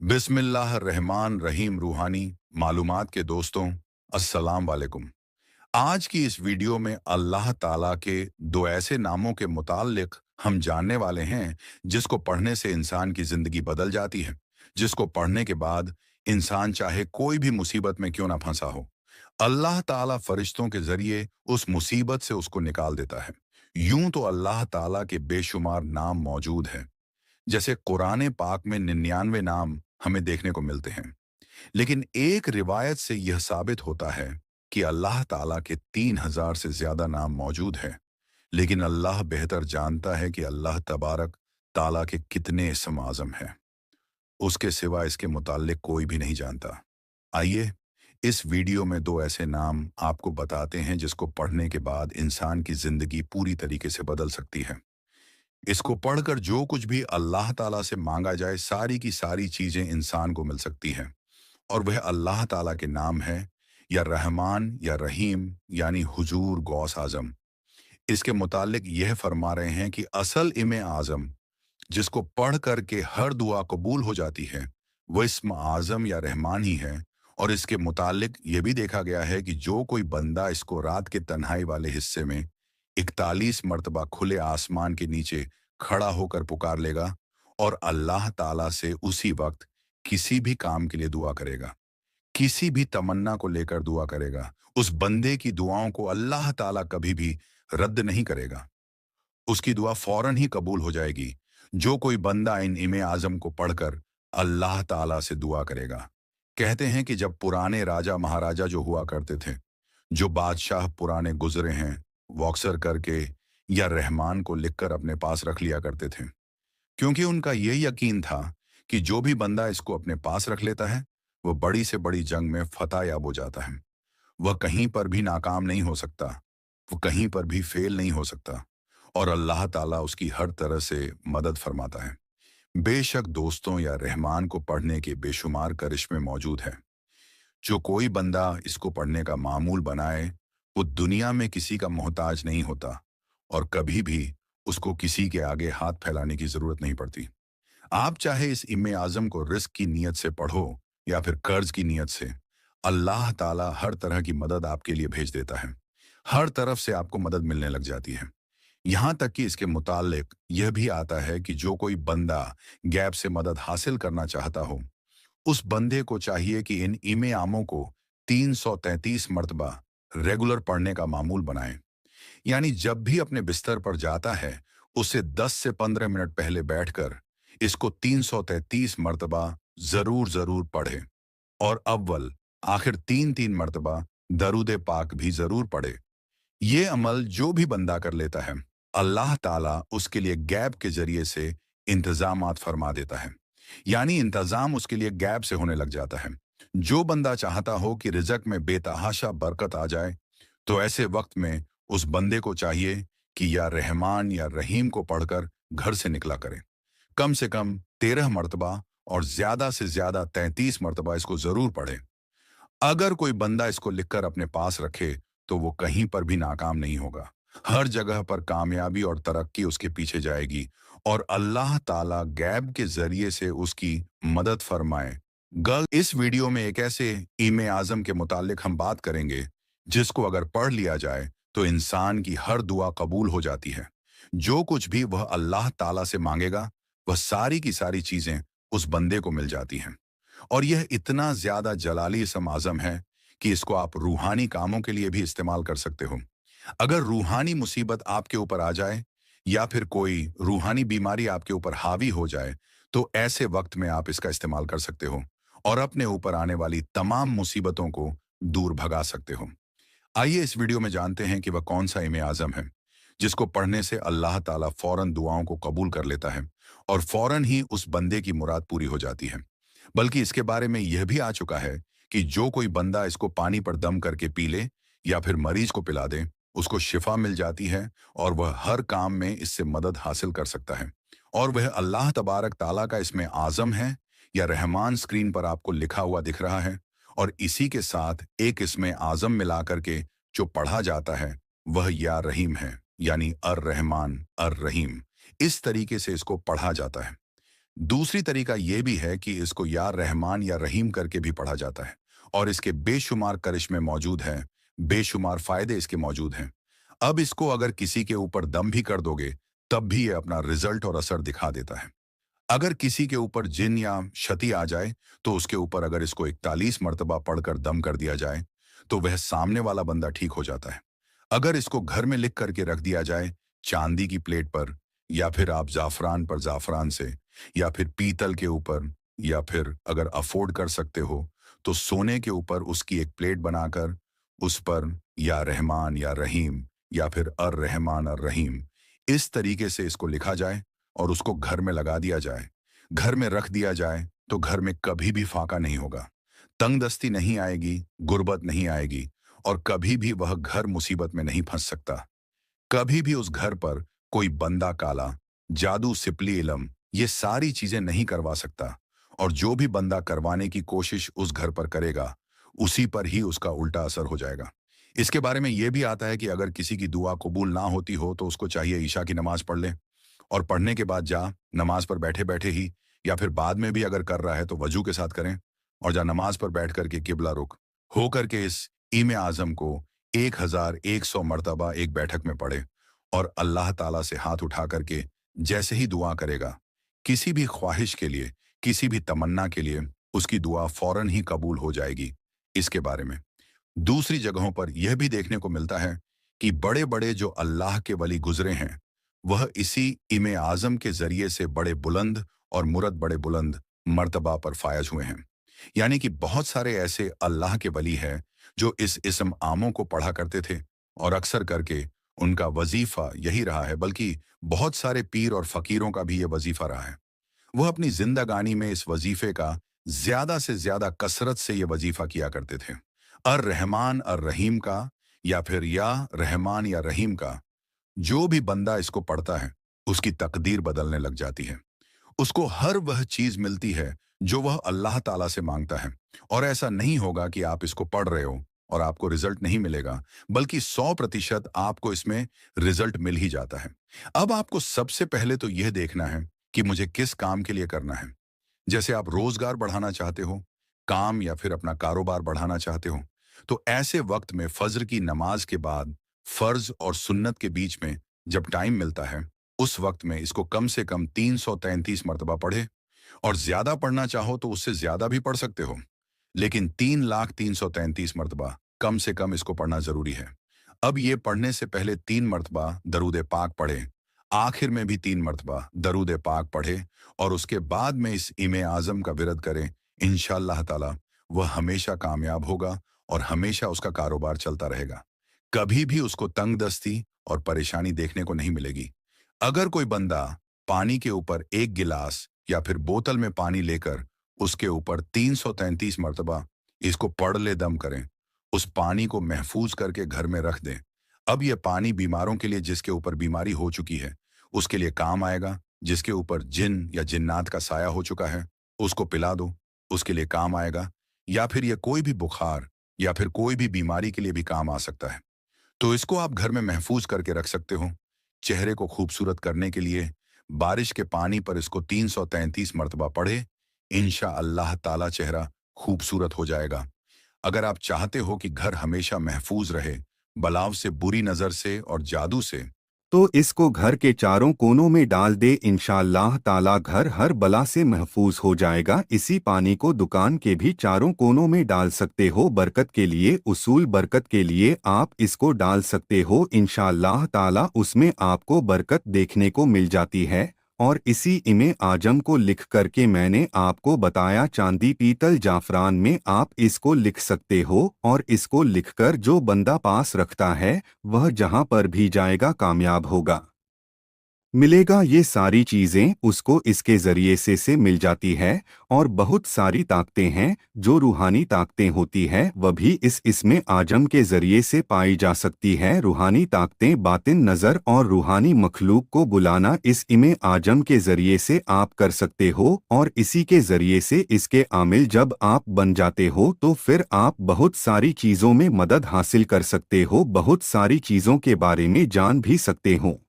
बिस्मिल्लाहिर्रहमान रहीम रूहानी मालूमात के दोस्तों, अस्सलाम वालेकुम। आज की इस वीडियो में अल्लाह ताला के दो ऐसे नामों के मुताल्लिक हम जानने वाले हैं जिसको पढ़ने से इंसान की ज़िंदगी बदल जाती है, जिसको पढ़ने के बाद इंसान चाहे कोई भी मुसीबत में क्यों ना फंसा हो, अल्लाह ताला फरिश्तों के ज़रिए उस मुसीबत से उसको निकाल देता है। यूं तो अल्लाह ताला के बेशुमार नाम मौजूद हैं, जैसे कुरान पाक में 99 नाम हमें देखने को मिलते हैं। लेकिन एक रिवायत से यह साबित होता है कि अल्लाह ताला के 3000 से ज्यादा नाम मौजूद हैं। लेकिन अल्लाह बेहतर जानता है कि अल्लाह तबारक ताला के कितने इस्म आज़म हैं। उसके सिवा इसके मुताल्लिक कोई भी नहीं जानता। आइए इस वीडियो में दो ऐसे नाम आपको बताते हैं जिसको पढ़ने के बाद इंसान की जिंदगी पूरी तरीके से बदल सकती है। इसको पढ़कर जो कुछ भी अल्लाह ताला से मांगा जाए सारी की सारी चीजें इंसान को मिल सकती हैं। और वह अल्लाह ताला के नाम है, या रहमान या रहीम, यानी हुजूर गौस आजम। इसके मुतालिक यह फरमा रहे हैं कि असल इमे आजम जिसको पढ़ करके हर दुआ कबूल हो जाती है, वह इस्म आजम या रहमान ही है। और इसके मुतालिक यह भी देखा गया है कि जो कोई बंदा इसको रात के तन्हाई वाले हिस्से में 41 मर्तबा खुले आसमान के नीचे खड़ा होकर पुकार लेगा और अल्लाह ताला से उसी वक्त किसी भी काम के लिए दुआ करेगा, किसी भी तमन्ना को लेकर दुआ करेगा, उस बंदे की दुआओं को अल्लाह ताला कभी भी रद्द नहीं करेगा। उसकी दुआ फौरन ही कबूल हो जाएगी। जो कोई बंदा इन इमे आजम को पढ़कर अल्लाह ताला से दुआ करेगा। कहते हैं कि जब पुराने राजा महाराजा जो हुआ करते थे, जो बादशाह पुराने गुजरे हैं, वो अक्सर करके या रहमान को लिखकर अपने पास रख लिया करते थे, क्योंकि उनका यह यकीन था कि जो भी बंदा इसको अपने पास रख लेता है, वह बड़ी से बड़ी जंग में फतह याब हो जाता है। वह कहीं पर भी नाकाम नहीं हो सकता, वो कहीं पर भी फेल नहीं हो सकता, और अल्लाह ताला उसकी हर तरह से मदद फरमाता है। बेशक दोस्तों, या रहमान को पढ़ने के बेशुमार करिश्मे मौजूद हैं। जो कोई बंदा इसको पढ़ने का मामूल बनाए, वो दुनिया में किसी का मोहताज नहीं होता, और कभी भी उसको किसी के आगे हाथ फैलाने की जरूरत नहीं पड़ती। आप चाहे इस इम्मे आजम को रिस्क की नीयत से पढ़ो या फिर कर्ज की नीयत से, अल्लाह ताला हर तरह की मदद आपके लिए भेज देता है। हर तरफ से आपको मदद मिलने लग जाती है। यहाँ तक कि इसके मुतालिक यह भी आता है कि जो कोई बंदा गैप से मदद हासिल करना चाहता हो, उस बंदे को चाहिए कि इन इमे आमों को 333 मर्तबा रेगुलर पढ़ने का मामूल बनाए। यानी जब भी अपने बिस्तर पर जाता है, उससे 10 से 15 मिनट पहले बैठकर इसको 333 मर्तबा जरूर जरूर पढ़े। और अव्वल आखिर 3-3 मर्तबा दरूद पाक भी जरूर पढ़े। ये अमल जो भी बंदा कर लेता है, अल्लाह ताला उसके लिए गैप के जरिए से इंतजामात फरमा देता है। यानी इंतजाम उसके लिए गैप से होने लग जाता है। जो बंदा चाहता हो कि रिजक में बेतहाशा बरकत आ जाए, तो ऐसे वक्त में उस बंदे को चाहिए कि या रहमान या रहीम को पढ़कर घर से निकला करे। कम से कम 13 मर्तबा और ज्यादा से ज्यादा 33 मर्तबा इसको जरूर पढ़े। अगर कोई बंदा इसको लिखकर अपने पास रखे, तो वो कहीं पर भी नाकाम नहीं होगा। हर जगह पर कामयाबी और तरक्की उसके पीछे जाएगी, और अल्लाह ताला गैब के जरिए से उसकी मदद फरमाए। इस वीडियो में एक ऐसे इमे आजम के मुतालिक हम बात करेंगे जिसको अगर पढ़ लिया जाए तो इंसान की हर दुआ कबूल हो जाती है। जो कुछ भी वह अल्लाह ताला से मांगेगा, वह सारी की सारी चीजें उस बंदे को मिल जाती हैं। और यह इतना ज्यादा जलाली इसम आजम है कि इसको आप रूहानी कामों के लिए भी इस्तेमाल कर सकते हो। अगर रूहानी मुसीबत आपके ऊपर आ जाए, या फिर कोई रूहानी बीमारी आपके ऊपर हावी हो जाए, तो ऐसे वक्त में आप इसका इस्तेमाल कर सकते हो और अपने ऊपर आने वाली तमाम मुसीबतों को दूर भगा सकते हो। आइए इस वीडियो में जानते हैं कि वह कौन सा इमे आजम है जिसको पढ़ने से अल्लाह ताला फौरन दुआओं को कबूल कर लेता है और फौरन ही उस बंदे की मुराद पूरी हो जाती है। बल्कि इसके बारे में यह भी आ चुका है कि जो कोई बंदा इसको पानी पर दम करके पी ले या फिर मरीज को पिला दे, उसको शिफा मिल जाती है और वह हर काम में इससे मदद हासिल कर सकता है। और वह अल्लाह तबारक ताला का इसमें आजम है, या रहमान स्क्रीन पर आपको लिखा हुआ दिख रहा है, और इसी के साथ एक इसमें आजम मिला करके जो पढ़ा जाता है वह या रहीम है, यानी अर रहमान अर रहीम। इस तरीके से इसको पढ़ा जाता है। दूसरी तरीका यह भी है कि इसको या रहमान या रहीम करके भी पढ़ा जाता है और इसके बेशुमार करिश्मे मौजूद हैं, बेशुमार फायदे इसके मौजूद हैं। अब इसको अगर किसी के ऊपर दम भी कर दोगे, तब भी ये अपना रिजल्ट और असर दिखा देता है। अगर किसी के ऊपर जिन या क्षति आ जाए, तो उसके ऊपर अगर इसको 41 मर्तबा पढ़कर दम कर दिया जाए, तो वह सामने वाला बंदा ठीक हो जाता है। अगर इसको घर में लिख करके रख दिया जाए, चांदी की प्लेट पर, या फिर आप जाफरान पर जाफरान से, या फिर पीतल के ऊपर, या फिर अगर अफोर्ड कर सकते हो, तो सोने के ऊपर उसकी एक प्लेट बनाकर, उस पर या रहमान या रहीम, या फिर अर रहमान अर रहीम, इस तरीके से इसको लिखा जाए और उसको घर में लगा दिया जाए, घर में रख दिया जाए, तो घर में कभी भी फाका नहीं होगा, तंगदस्ती नहीं आएगी, गुर्बत नहीं आएगी, और कभी भी वह घर मुसीबत में नहीं फंस सकता। कभी भी उस घर पर कोई बंदा काला, जादू, सिपली, इलम, ये सारी चीजें नहीं करवा सकता, और जो भी बंदा करवाने की कोशिश उस घर पर करेगा, उसी पर ही उसका उल्टा असर हो जाएगा। इसके बारे में यह भी आता है कि अगर किसी की दुआ कबूल ना होती हो, तो उसको चाहिए ईशा की नमाज पढ़ ले, और पढ़ने के बाद जा नमाज पर बैठे बैठे ही, या फिर बाद में भी अगर कर रहा है तो वजू के साथ करें, और जा नमाज पर बैठ करके किबला रुख हो करके इस ईमे आजम को 1100 मर्तबा एक बैठक में पढ़े, और अल्लाह ताला से हाथ उठा करके जैसे ही दुआ करेगा, किसी भी ख्वाहिश के लिए, किसी भी तमन्ना के लिए, उसकी दुआ फौरन ही कबूल हो जाएगी। इसके बारे में दूसरी जगहों पर यह भी देखने को मिलता है कि बड़े बड़े जो अल्लाह के वली गुजरे हैं, वह इसी इमे आजम के जरिए से बड़े बुलंद और मुरद बड़े बुलंद मर्तबा पर फायज हुए हैं। यानी कि बहुत सारे ऐसे अल्लाह के वली हैं जो इस इस्म आमों को पढ़ा करते थे, और अक्सर करके उनका वजीफा यही रहा है, बल्कि बहुत सारे पीर और फकीरों का भी ये वजीफा रहा है। वह अपनी जिंदगानी में इस वजीफे का ज्यादा से ज्यादा कसरत से ये वजीफा किया करते थे। अर रहमान अर रहीम का, या फिर या रहमान या रहीम का, जो भी बंदा इसको पढ़ता है, उसकी तकदीर बदलने लग जाती है। उसको हर वह चीज मिलती है जो वह अल्लाह ताला से मांगता है। और ऐसा नहीं होगा कि आप इसको पढ़ रहे हो और आपको रिजल्ट नहीं मिलेगा, बल्कि 100% आपको इसमें रिजल्ट मिल ही जाता है। अब आपको सबसे पहले तो यह देखना है कि मुझे किस काम के लिए करना है। जैसे आप रोजगार बढ़ाना चाहते हो, काम या फिर अपना कारोबार बढ़ाना चाहते हो, तो ऐसे वक्त में फज्र की नमाज के बाद फर्ज और सुन्नत के बीच में जब टाइम मिलता है, उस वक्त में इसको कम से कम 333 मरतबा पढ़े, और ज्यादा पढ़ना चाहो तो उससे ज्यादा भी पढ़ सकते हो, लेकिन 3,333 मरतबा कम से कम इसको पढ़ना जरूरी है। अब ये पढ़ने से पहले 3 मरतबा दरूद पाक पढ़े, आखिर में भी 3 मरतबा दरूद पाक पढ़े, और उसके बाद में इस इमे आजम का विरद करें। इंशाअल्लाह ताला वह हमेशा कामयाब होगा और हमेशा उसका कारोबार चलता रहेगा। कभी भी उसको तंगदस्ती और परेशानी देखने को नहीं मिलेगी। अगर कोई बंदा पानी के ऊपर एक गिलास या फिर बोतल में पानी लेकर उसके ऊपर 333 मरतबा इसको पढ़ ले, दम करें, उस पानी को महफूज करके घर में रख दें। अब यह पानी बीमारों के लिए, जिसके ऊपर बीमारी हो चुकी है उसके लिए काम आएगा। जिसके ऊपर जिन या जिन्नात का साया हो चुका है, उसको पिला दो, उसके लिए काम आएगा। या फिर यह कोई भी बुखार या फिर कोई भी बीमारी के लिए भी काम आ सकता है, तो इसको आप घर में महफूज करके रख सकते हो। चेहरे को खूबसूरत करने के लिए बारिश के पानी पर इसको 333 मरतबा पढ़े, इंशा अल्लाह ताला चेहरा खूबसूरत हो जाएगा। अगर आप चाहते हो कि घर हमेशा महफूज रहे बलाव से, बुरी नजर से और जादू से, तो इसको घर के चारों कोनों में डाल दे। इंशाअल्लाह ताला घर हर बला से महफूज हो जाएगा। इसी पानी को दुकान के भी चारों कोनों में डाल सकते हो। बरकत के लिए, उसूल बरकत के लिए आप इसको डाल सकते हो। इंशाअल्लाह ताला उसमें आपको बरकत देखने को मिल जाती है। और इसी इमे आजम को लिख करके मैंने आपको बताया, चांदी, पीतल, जाफरान में आप इसको लिख सकते हो। और इसको लिखकर जो बंदा पास रखता है वह जहां पर भी जाएगा कामयाब होगा, मिलेगा। ये सारी चीज़ें उसको इसके ज़रिए से मिल जाती है। और बहुत सारी ताकतें हैं जो रूहानी ताकतें होती है, वह भी इस इसमें आजम के ज़रिए से पाई जा सकती है। रूहानी ताकतें, बातिन नज़र और रूहानी मखलूक को बुलाना इस इमे आजम के ज़रिए से आप कर सकते हो। और इसी के ज़रिए से इसके आमिल जब आप बन जाते हो तो फिर आप बहुत सारी चीज़ों में मदद हासिल कर सकते हो, बहुत सारी चीज़ों के बारे में जान भी सकते हो।